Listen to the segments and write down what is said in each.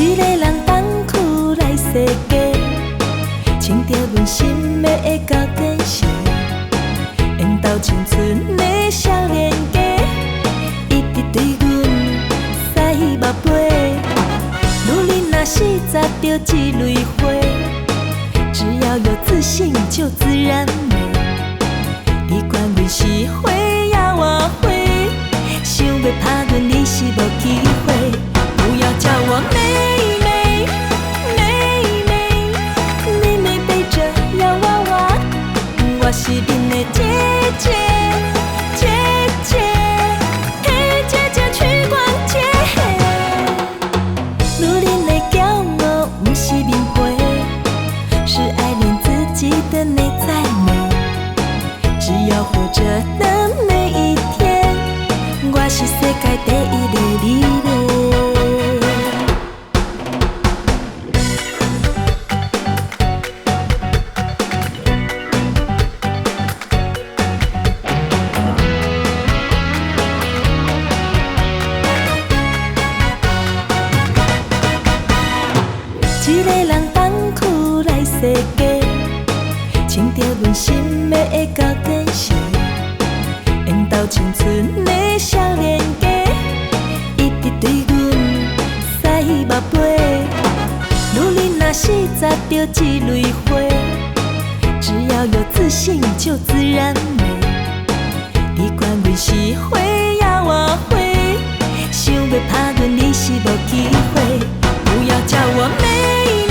一个人东区来世界，穿着阮心爱的高跟鞋，缘投青春的少年家，一直对阮屎目飞。女人若是摘着一蕊花，只要有自信就自然美。你管阮是花也我花，想要打阮你是无机会。不要叫我妹妹，妹妹，妹妹背着洋娃娃，我是恁的姐姐，姐姐，陪姐姐去逛街。女人的骄傲不是名牌，是爱恋自己的内在美。只要活着的每一天，我是世界第一个你嘞。一个人东区来世界，穿着阮心爱的高跟鞋，缘投青春的少年家，一直对阮屎目飞。女人若是摘着一蕊花，只要有自信就自然美。你管阮是花也我花，想要打阮你是无机会。不要叫我妹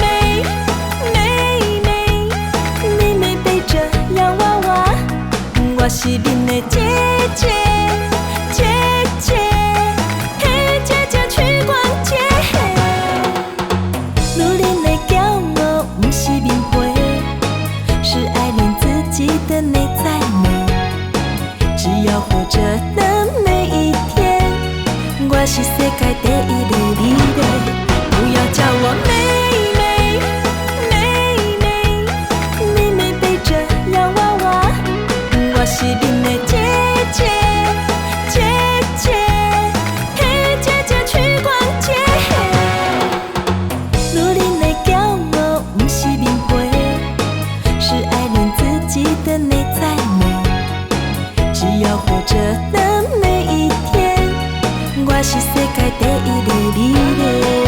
妹，妹妹，妹妹背着洋娃娃，我是恁的姐姐，姐姐，陪姐姐去逛街。女人的骄傲不是名牌，是爱恋自己的内在美。只要活着的每一天，我是世界第一个你嘞。不要叫我妹妹，妹妹，妹妹背着洋娃娃，我是恁的姐姐，姐姐，陪姐姐去逛街。女人的骄傲不是名牌，是爱恋自己的内在美。只要活着的每一天，我是世界第一个你嘞。